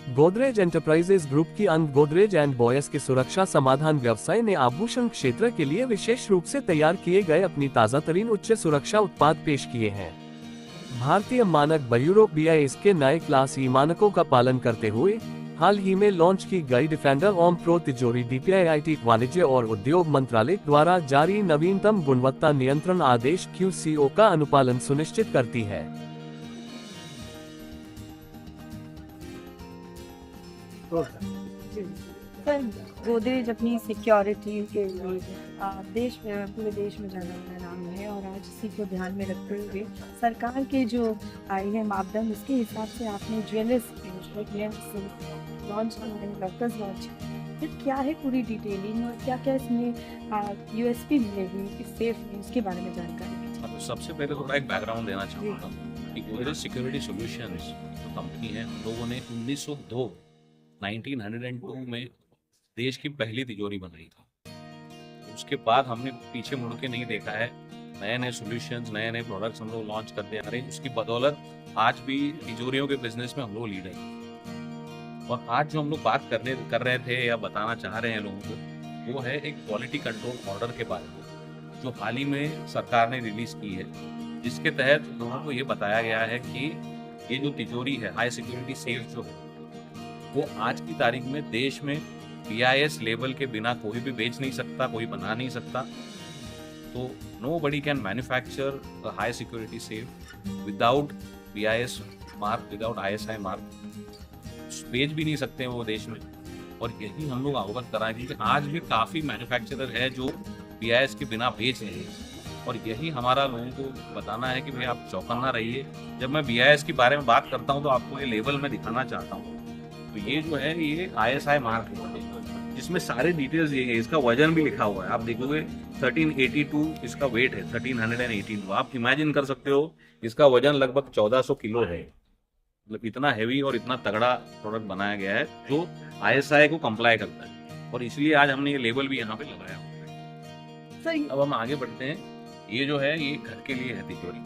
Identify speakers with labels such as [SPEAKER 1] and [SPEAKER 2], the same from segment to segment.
[SPEAKER 1] Godrej enterprises group की अंग Godrej and boys के सुरक्षा समाधान व्यवसाय ने आभूषण क्षेत्र के लिए विशेष रूप से तैयार किए गए अपनी ताजा तरीन उच्च सुरक्षा उत्पाद पेश किए हैं। भारतीय मानक ब्यूरो BIS के नए क्लास ई मानकों का पालन करते हुए हाल ही में लॉन्च की गई डिफेंडर ओम प्रो तिजोरी DPIIT वाणिज्य और उद्योग मंत्रालय द्वारा जारी नवीनतम गुणवत्ता नियंत्रण आदेश QCO का अनुपालन सुनिश्चित करती है।
[SPEAKER 2] सर, गोदरेज अपनी सिक्योरिटी के लिए देश में पूरे देश में जाना माना नाम है और आज इसी को ध्यान में रखते हुए सरकार के जो आए हैं मापदंड उसके हिसाब से आपने ज्वेलर्स लॉन्च लॉकर्स लॉन्च फिर क्या है पूरी डिटेलिंग और क्या क्या इसमें USP मिलेगी इस सेफ में, उसके बारे में जानकारी।
[SPEAKER 3] तो सबसे पहले थोड़ा एक बैकग्राउंड देना चाहूँगा कि गोदरेज सिक्योरिटी सॉल्यूशंस जो कंपनी है, हम लोगों ने 1902 में देश की पहली तिजोरी बनाई थी। उसके बाद हमने पीछे मुड़ के नहीं देखा है, नए नए सॉल्यूशंस, नए नए प्रोडक्ट्स हम लोग लॉन्च करते आ रहे हैं। उसकी बदौलत आज भी तिजोरियों के बिजनेस में हम लोग लीडर हैं। और आज जो हम लोग बात कर रहे थे या बताना चाह रहे हैं लोगों को, वो है एक क्वालिटी कंट्रोल ऑर्डर के बारे में जो हाल ही में सरकार ने रिलीज की है, जिसके तहत लोगों को ये बताया गया है कि ये जो तिजोरी है हाई सिक्योरिटी सेफ जो है वो आज की तारीख में देश में BIS लेबल के बिना कोई भी बेच नहीं सकता, कोई बना नहीं सकता। तो nobody can manufacture high security safe without BIS mark, without ISI mark, बेच भी नहीं सकते हैं वो देश में। और यही हम लोग अवगत कराएं क्योंकि आज भी काफ़ी मैन्युफैक्चरर है जो BIS के बिना बेच रहे हैं। और यही हमारा लोगों को बताना है कि भाई आप चौकन्ना रहिए। जब मैं BIS के बारे में बात करता हूँ तो आपको ये लेबल में दिखाना चाहता हूँ। तो ये जो है ये ISI मार्क है जिसमें सारे डिटेल्स ये है, इसका वजन भी लिखा हुआ है। आप देखोगे 1382 इसका वेट है, 1318। आप इमेजिन कर सकते हो इसका वजन लगभग 1400 किलो है। मतलब इतना हैवी और इतना तगड़ा प्रोडक्ट बनाया गया है जो ISI को कंप्लाई करता है। और इसलिए आज हमने ये लेबल भी यहाँ पे लगाया हुआ है। अब हम आगे बढ़ते हैं। ये जो है ये घर के लिए है तिजोरी,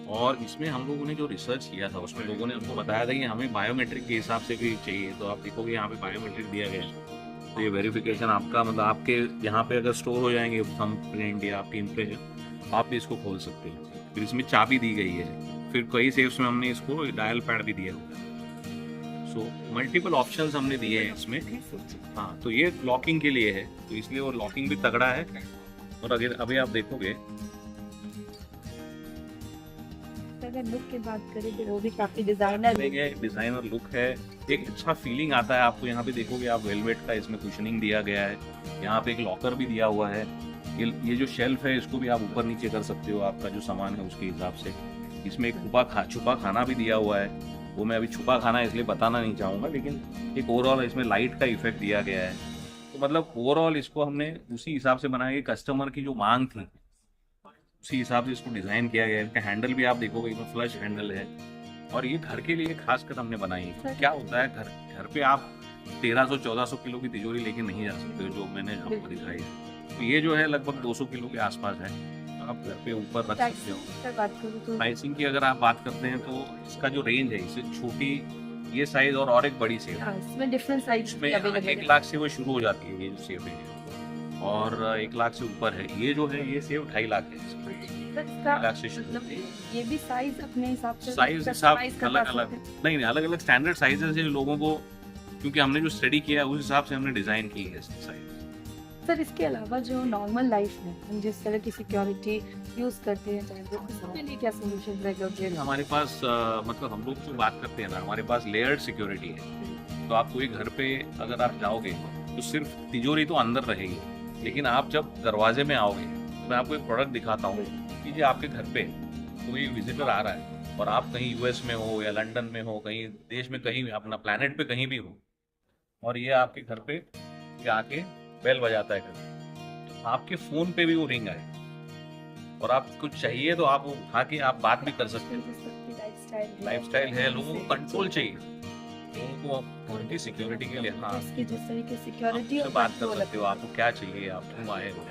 [SPEAKER 3] और इसमें हम लोगों ने जो रिसर्च किया था उसमें लोगों ने हमको बताया था कि हमें बायोमेट्रिक के हिसाब से भी चाहिए। तो आप देखोगे यहाँ पे बायोमेट्रिक दिया गया है। तो ये वेरिफिकेशन आपका मतलब आपके यहाँ पे अगर स्टोर हो जाएंगे थंबप्रिंट या आपकी इम्प्रेशन, आप भी इसको खोल सकते हैं। फिर इसमें चाबी दी गई है। फिर कई सेफ्स में हमने इसको डायल पैड भी दिया हुआ है। सो मल्टीपल ऑप्शंस हमने दिए हैं इसमें। हाँ, तो ये लॉकिंग के लिए है, तो इसलिए वो लॉकिंग भी तगड़ा है। और अगर अभी आप देखोगे
[SPEAKER 2] अगर लुक की बात करें तो वो भी काफी डिजाइनर
[SPEAKER 3] लुक है। एक अच्छा फीलिंग आता है आपको। यहाँ पे देखोगे आप वेलवेट का इसमें कुशनिंग दिया गया है। यहाँ पे एक लॉकर भी दिया हुआ है। ये जो शेल्फ है इसको भी आप ऊपर नीचे कर सकते हो आपका जो सामान है उसके हिसाब से। इसमें एक छुपा खाना भी दिया हुआ है। वो मैं अभी छुपा खाना इसलिए बताना नहीं चाहूँगा, लेकिन एक ओवरऑल इसमें लाइट का इफेक्ट दिया गया है। तो मतलब ओवरऑल इसको हमने उसी हिसाब से बनाया कि कस्टमर की जो मांग थी उसी हिसाब से इसको डिजाइन किया गया है। इनका हैंडल भी आप देखोगे इसमें फ्लश हैंडल है। और ये घर के लिए खासकर हमने बनाई है। क्या होता है घर पे आप 1300-1400 किलो की तिजोरी लेके नहीं जा सकते हो, जो मैंने आपको दिखाई है। तो ये जो है लगभग 200 किलो के आसपास है, आप घर पे ऊपर रख सकते हो। प्राइसिंग की अगर आप बात करते हैं तो इसका जो रेंज है, इससे छोटी ये साइज और एक बड़ी सेव,
[SPEAKER 2] इसमें डिफरेंट साइज
[SPEAKER 3] में 1 लाख से वो शुरू हो जाती है। ये जो सेव है और 1 लाख से ऊपर है। ये जो है ये सेव 2.5 लाख है।
[SPEAKER 2] ये भी साइज अपने हिसाब से
[SPEAKER 3] साइज अलग अलग नहीं अलग अलग स्टैंडर्ड साइजेस है लोगों को, क्योंकि हमने जो स्टडी किया है उस हिसाब से हमने डिजाइन की है साइज।
[SPEAKER 2] सर, इसके अलावा जो नॉर्मल लाइफ में हम जिस तरह की सिक्योरिटी यूज करते हैं चाहे वो, उसके लिए क्या सॉल्यूशन रहेगा?
[SPEAKER 3] हमारे पास मतलब हम लोग जो बात करते हैं ना, हमारे पास लेयर्ड सिक्योरिटी है। तो आप कोई घर पे अगर आप जाओगे तो सिर्फ तिजोरी तो अंदर रहेगी, लेकिन आप जब दरवाजे में आओगे तो मैं आपको एक प्रोडक्ट दिखाता हूँ कि जी आपके घर पे कोई विजिटर आ रहा है और आप कहीं US में हो या लंदन में हो, कहीं देश में कहीं अपना प्लैनेट पे कहीं भी हो, और ये आपके घर पे आके बेल बजाता है घर, आपके फोन पे भी वो रिंग आए और आप कुछ चाहिए तो आप उठा के आप बात भी कर सकते हैं। लाइफस्टाइल है, लोगों को कंट्रोल चाहिए, लोगों को उनकी सिक्योरिटी के लिए। हाँ,
[SPEAKER 2] जिस तरह की सिक्योरिटी
[SPEAKER 3] बात कर सकते हो, आपको क्या चाहिए, आप क्यों आए हो,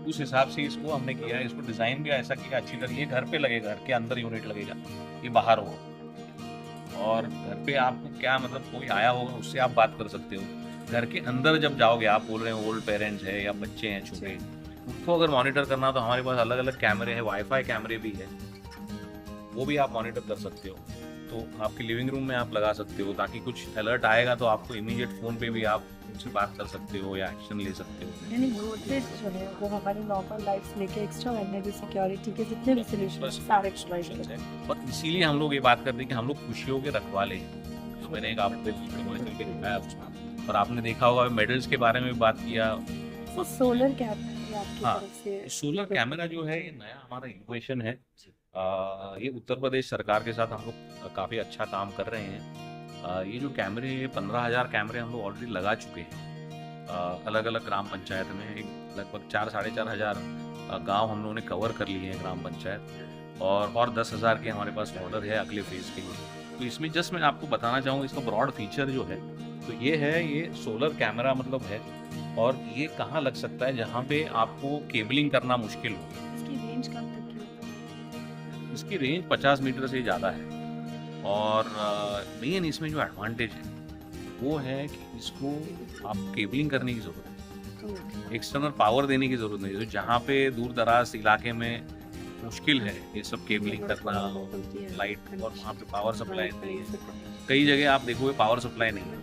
[SPEAKER 3] उस हिसाब से इसको हमने किया है। इसको डिजाइन भी ऐसा किया अच्छी तरह, ये घर पे लगेगा, घर के अंदर यूनिट लगेगा, ये बाहर हो। और घर पे आपको क्या मतलब कोई आया होगा उससे आप बात कर सकते हो। घर के अंदर जब जाओगे, आप बोल रहे हो ओल्ड पेरेंट्स है या बच्चे हैं छोटे, उनको अगर मॉनिटर करना तो हमारे पास अलग अलग कैमरे हैं, वाईफाई कैमरे भी है, वो भी आप मॉनिटर कर सकते हो। तो आपके लिविंग रूम में आप लगा सकते हो, ताकि कुछ अलर्ट आएगा तो आपको इमीडिएट फ़ोन पे भी आप उनसे बात कर सकते हो या एक्शन ले सकते हो।
[SPEAKER 2] यानी गोदरेज जो है वो हमारी नॉर्मल लाइफ से लेके एक्स्ट्रा सिक्योरिटी के जितने भी सोल्यूशन सारे
[SPEAKER 3] Solutions है। और इसीलिए हम लोग ये बात करते हैं कि हम लोग खुशियों के रखवाले हैं। जो मैंने एक आपको कमर्शियल पे दिखाया उसमें, और आपने देखा होगा मेडल्स के बारे में भी बात किया।
[SPEAKER 2] तो सोलर कैमरा भी आपकी
[SPEAKER 3] हाँ,
[SPEAKER 2] तरफ से
[SPEAKER 3] सोलर कैमरा जो है ये नया हमारा इनोवेशन है। ये उत्तर प्रदेश सरकार के साथ हम लोग काफ़ी अच्छा काम कर रहे हैं। ये जो कैमरे 15,000 कैमरे हम लोग ऑलरेडी लगा चुके हैं अलग अलग ग्राम पंचायत में। एक लगभग 4-4.5 हज़ार गाँव हम लोगों ने कवर कर लिए हैं ग्राम पंचायत, और 10,000 के हमारे पास ऑर्डर है अगले फेज़ के लिए। तो इसमें जस्ट मैं आपको बताना चाहूँगा इसका ब्रॉड फीचर जो है, तो ये है, ये सोलर कैमरा मतलब है, और ये कहाँ लग सकता है जहाँ पे आपको केबलिंग करना मुश्किल हो।
[SPEAKER 2] इसकी रेंज कब तक की होती है?
[SPEAKER 3] इसकी रेंज 50 मीटर से ज़्यादा है। और मेन इसमें जो एडवांटेज है वो है कि इसको आप केबलिंग करने की ज़रूरत है, एक्सटर्नल पावर देने की ज़रूरत नहीं है। तो जहाँ पे दूर दराज इलाके में मुश्किल है ये सब केबलिंग करना, लाइट, और वहाँ पे पावर सप्लाई नहीं है, कई जगह आप देखोगे पावर सप्लाई नहीं है,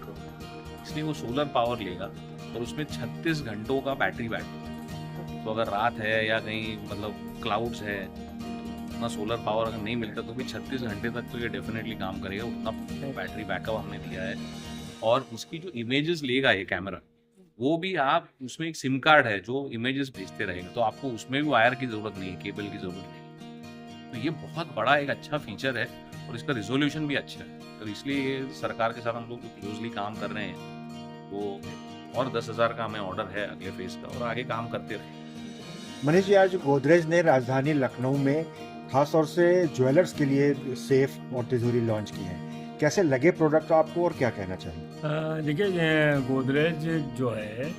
[SPEAKER 3] इसलिए वो सोलर पावर लेगा और उसमें 36 घंटों का बैटरी बैकअप। तो अगर रात है या कहीं मतलब क्लाउड्स है, उतना सोलर पावर अगर नहीं मिलता तो भी 36 घंटे तक तो ये डेफिनेटली काम करेगा, उतना बैटरी बैकअप हमने दिया है। और उसकी जो इमेजेस लेगा ये कैमरा, वो भी आप उसमें एक सिम कार्ड है जो इमेजेस भेजते रहेगा, तो आपको उसमें भी वायर की ज़रूरत नहीं है, केबल की ज़रूरत नहीं है। तो ये बहुत बड़ा एक अच्छा फीचर है और इसका रिजोल्यूशन भी अच्छा है। तो इसलिए ये सरकार के साथ हम लोग क्लोजली काम कर रहे हैं। तो और 10,000 का हमें ऑर्डर है अगले फेज का, और आगे काम करते रहे।
[SPEAKER 4] मनीष जी, आज गोदरेज ने राजधानी लखनऊ में खास तौर से ज्वेलर्स के लिए सेफ और तिजोरी लॉन्च की है। कैसे लगे प्रोडक्ट आपको और क्या कहना चाहिए?
[SPEAKER 5] देखिए, ये गोदरेज जो है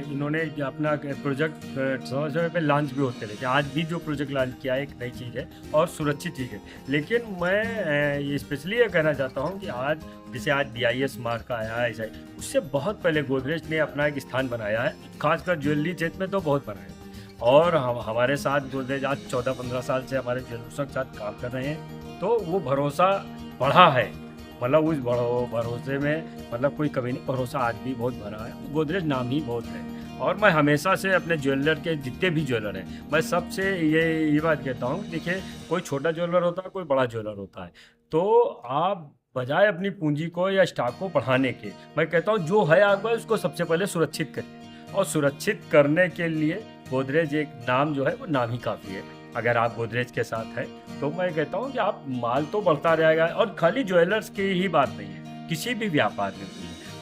[SPEAKER 5] इन्होंने अपना प्रोजेक्ट समय समय पे लॉन्च भी होते रहते हैं। आज भी जो प्रोजेक्ट लॉन्च किया है एक नई चीज़ है और सुरक्षित चीज़ है। लेकिन मैं ये स्पेशली ये कहना चाहता हूँ कि आज जैसे आज BIS मार्क आया है, ऐसा उससे बहुत पहले गोदरेज ने अपना एक स्थान बनाया है, खासकर ज्वेलरी क्षेत्र में तो बहुत बनाया है। और हमारे साथ गोदरेज आज 14-15 साल से हमारे ज्वेलर्सों के साथ काम कर रहे हैं, तो वो भरोसा बढ़ा है। मतलब उस भरोसे में मतलब कोई कभी नहीं, भरोसा आज भी बहुत भरा है। गोदरेज नाम ही बहुत है। और मैं हमेशा से अपने ज्वेलर के जितने भी ज्वेलर हैं, मैं सबसे ये बात कहता हूँ, देखिए कोई छोटा ज्वेलर होता है, कोई बड़ा ज्वेलर होता है, तो आप बजाय अपनी पूंजी को या स्टॉक को बढ़ाने के, मैं कहता हूँ जो है आपका उसको सबसे पहले सुरक्षित करिए। और सुरक्षित करने के लिए गोदरेज एक नाम जो है वो नाम ही काफ़ी है। अगर आप गोदरेज के साथ हैं तो मैं कहता हूँ कि आप माल तो बढ़ता रहेगा। और खाली ज्वेलर्स की ही बात नहीं है, किसी भी व्यापार में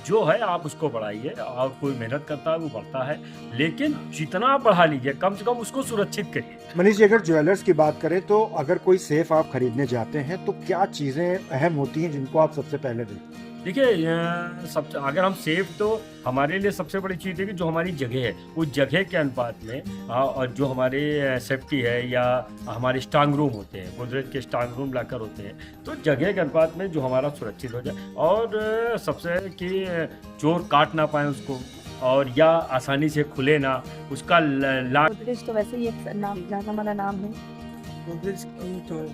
[SPEAKER 5] जो है आप उसको बढ़ाइए। और कोई मेहनत करता है वो बढ़ता है, लेकिन जितना आप बढ़ा लीजिए कम से कम उसको सुरक्षित करिए।
[SPEAKER 4] मनीष जी, अगर ज्वेलर्स की बात करें तो अगर कोई सेफ आप खरीदने जाते हैं तो क्या चीज़ें अहम होती हैं जिनको आप सबसे पहले देखें?
[SPEAKER 5] देखिए, अगर हम सेफ, तो हमारे लिए सबसे बड़ी चीज़ है कि जो हमारी जगह है उस जगह के अनुपात में और जो हमारी सेफ्टी है या हमारे स्ट्रांग रूम होते हैं, गोदरेज के स्ट्रांग रूम लाकर होते हैं, तो जगह के अनुपात में जो हमारा सुरक्षित हो जाए। और सबसे कि चोर काट ना पाए उसको, और या आसानी से खुले ना, उसका
[SPEAKER 2] गोदरेज तो वैसे ही एक नाम जाना माना नाम है।
[SPEAKER 6] गोदरेज की तो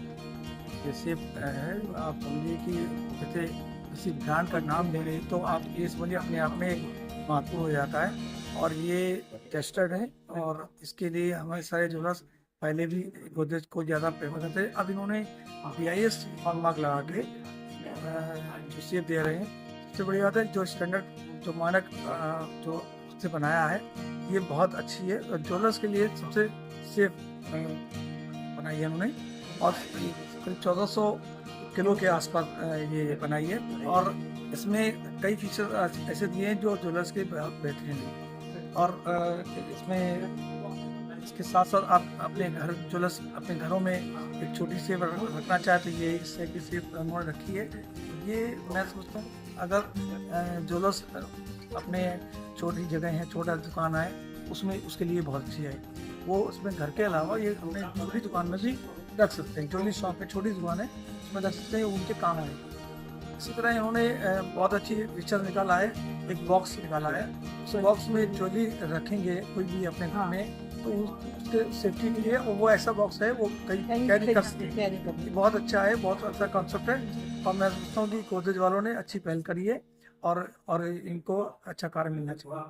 [SPEAKER 6] जैसे है, आप समझिए कि जैसे किसी ब्रांड का नाम ले रहे तो आप ये समझिए अपने आप में एक महत्व हो जाता है। और ये टेस्टेड है, और इसके लिए हमारे सारे ज्वेलर्स पहले भी गोदरेज को ज़्यादा प्रेफर करते हैं। अब इन्होंने BIS हॉलमार्क लगा के जो सेफ दे रहे हैं। सबसे बड़ी बात है जो स्टैंडर्ड जो मानक जो से बनाया है ये बहुत अच्छी है, और ज्वेलर्स के लिए सबसे सेफ बनाई है उन्होंने। और करीब 1400 किलो के आसपास ये बनाई है, और इसमें कई फीचर ऐसे दिए हैं जो ज्वेलर्स के बेहतरीन हैं। और इसमें इसके साथ साथ आप अपने घर ज्वेलर्स अपने घरों में एक छोटी सी रखना चाहते हैं, ये इससे की सेफ उन्होंने रखी है। ये मैं सोचता हूँ अगर ज्वेलर्स अपने छोटी जगह है, छोटा दुकान है, उसमें उसके लिए बहुत अच्छी है। वो उसमें घर के अलावा ये अपने छोटी दुकान में भी रख सकते हैं। ज्वेलरी शॉप पे छोटी दुकान है उसमें रख सकते हैं, उनके काम आए। इसी तरह इन्होंने बहुत अच्छी फीचर निकाला है, एक बॉक्स निकाला है। उस बॉक्स में ज्वेलरी रखेंगे कोई भी अपने घर में, तो उसके सेफ्टी के लिए वो ऐसा बॉक्स है, वो कहीं कैरी कर सकते हैं।
[SPEAKER 2] कैरी करते हैं।
[SPEAKER 6] बहुत अच्छा है, बहुत अच्छा कॉन्सेप्ट है, और मैं सोचता हूँ कि गोदरेज वालों ने अच्छी पहल करी है और इनको अच्छा कार्य मिलना चाहिए।